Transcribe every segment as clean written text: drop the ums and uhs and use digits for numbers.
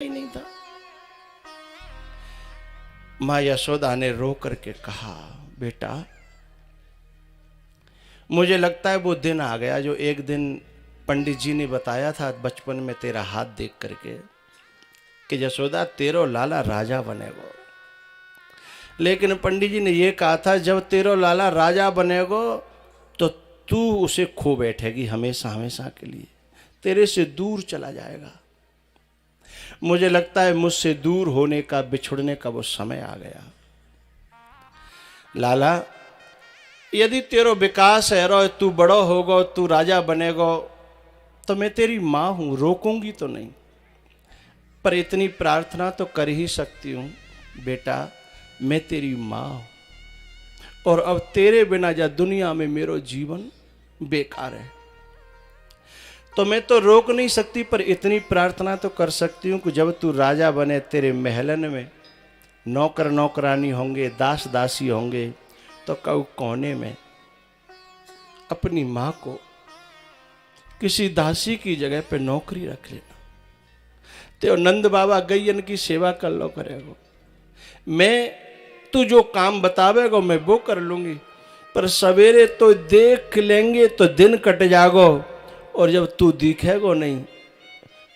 ही नहीं था। माँ यशोदा ने रो करके कहा, बेटा मुझे लगता है वो दिन आ गया जो एक दिन पंडित जी ने बताया था बचपन में तेरा हाथ देख करके कि यशोदा तेरो लाला राजा बनेगो। लेकिन पंडित जी ने ये कहा था जब तेरो लाला राजा बनेगो तो तू उसे खो बैठेगी हमेशा हमेशा के लिए, तेरे से दूर चला जाएगा। मुझे लगता है मुझसे दूर होने का, बिछुड़ने का वो समय आ गया। लाला यदि तेरो विकास है रो, तू बड़ो होगो, तू राजा बनेगो तो मैं तेरी माँ हूँ, रोकूंगी तो नहीं, पर इतनी प्रार्थना तो कर ही सकती हूँ बेटा मैं तेरी माँ हूँ और अब तेरे बिना जा दुनिया में मेरो जीवन बेकार है। तो मैं तो रोक नहीं सकती पर इतनी प्रार्थना तो कर सकती हूँ कि जब तू राजा बने तेरे महलन में नौकर नौकरानी होंगे, दास दासी होंगे, तो कऊ कोने में अपनी माँ को किसी दासी की जगह पे नौकरी रख लेना। तो नंद बाबा गैयन की सेवा कर लो करेगो, मैं तू जो काम बतावेगो मैं वो कर लूंगी, पर सवेरे तो देख लेंगे तो दिन कट जागो और जब तू दिखेगो नहीं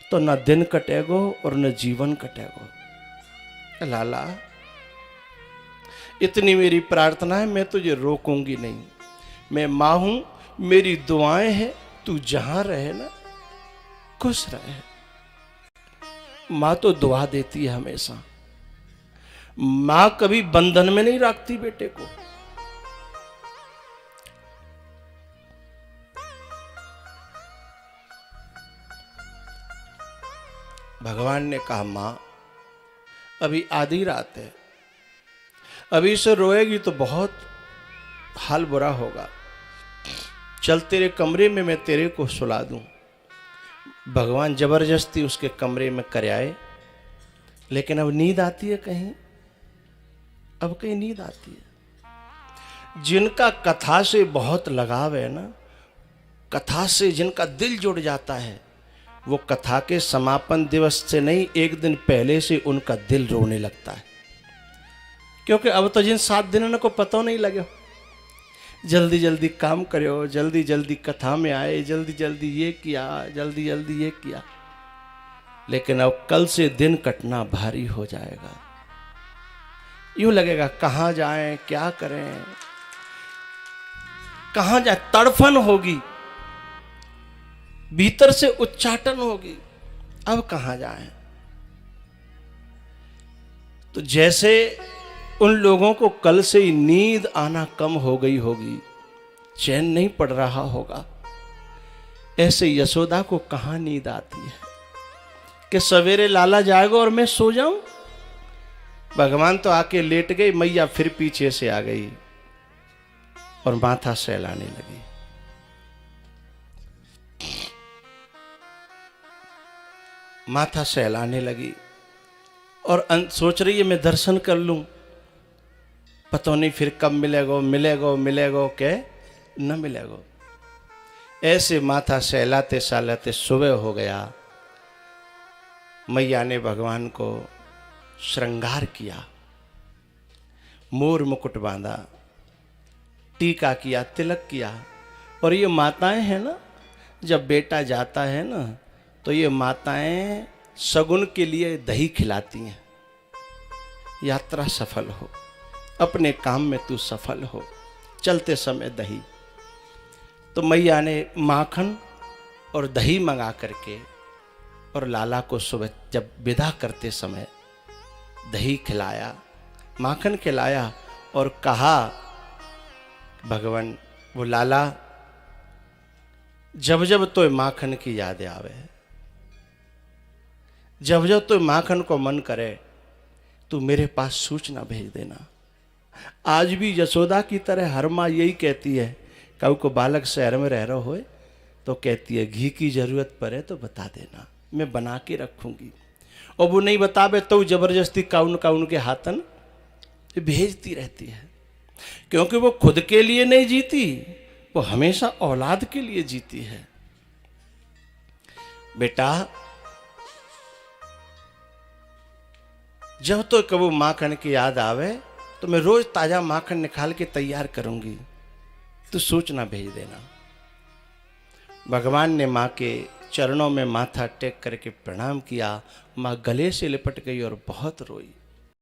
तो न दिन कटेगो और न जीवन कटेगो। लाला इतनी मेरी प्रार्थना है, मैं तुझे रोकूंगी नहीं, मैं माँ हूं, मेरी दुआएं हैं, तू जहां रहे ना खुश रहे। माँ तो दुआ देती है हमेशा, माँ कभी बंधन में नहीं रखती बेटे को। भगवान ने कहा माँ अभी आधी रात है, अभी से रोएगी तो बहुत हाल बुरा होगा, चल तेरे कमरे में मैं तेरे को सुला दूं। भगवान जबरदस्ती उसके कमरे में कर आए, लेकिन अब नींद आती है कहीं, अब कहीं नींद आती है। जिनका कथा से बहुत लगाव है ना, कथा से जिनका दिल जुड़ जाता है, वो कथा के समापन दिवस से नहीं एक दिन पहले से उनका दिल रोने लगता है। क्योंकि अब तो जिन 7 दिनों को पता नहीं लगे, जल्दी जल्दी काम करो, जल्दी जल्दी कथा में आए, जल्दी जल्दी ये किया, जल्दी जल्दी ये किया, लेकिन अब कल से दिन कटना भारी हो जाएगा। यूं लगेगा कहां जाएं, क्या करें, कहां जाए, तड़फन होगी, भीतर से उच्चाटन होगी, अब कहां जाएं। तो जैसे उन लोगों को कल से ही नींद आना कम हो गई होगी, चैन नहीं पड़ रहा होगा, ऐसे यशोदा को कहां नींद आती है कि सवेरे लाला जाएगा और मैं सो जाऊं। भगवान तो आके लेट गई, मैया फिर पीछे से आ गई और माथा सहलाने लगी। माथा सहलाने लगी और सोच रही है मैं दर्शन कर लूं, पता नहीं फिर कब मिलेगो मिलेगो मिलेगो के न मिलेगो। ऐसे माथा सहलाते सहलाते सुबह हो गया। मैया ने भगवान को श्रृंगार किया, मोर मुकुट बांधा, टीका किया, तिलक किया। और ये माताएं हैं ना, जब बेटा जाता है ना तो ये माताएं शगुन के लिए दही खिलाती हैं, यात्रा सफल हो, अपने काम में तू सफल हो, चलते समय दही। तो मैया ने माखन और दही मंगा करके और लाला को सुबह जब विदा करते समय दही खिलाया, माखन खिलाया और कहा भगवान वो लाला जब जब तो माखन की याद आवे, जब जब तो माखन को मन करे तू मेरे पास सूचना भेज देना। आज भी यशोदा की तरह हर माँ यही कहती है, कऊ को बालक शहर में रह रहा हो तो कहती है घी की जरूरत पड़े तो बता देना, मैं बना के रखूंगी। और वो नहीं बतावे तो जबरदस्ती काउन के हाथन भेजती रहती है, क्योंकि वो खुद के लिए नहीं जीती, वो हमेशा औलाद के लिए जीती है। बेटा जब तो कबू माखन की याद आवे तो मैं रोज ताजा माखन निकाल के तैयार करूंगी, तू सूचना भेज देना। भगवान ने माँ के चरणों में माथा टेक करके प्रणाम किया। माँ गले से लिपट गई और बहुत रोई।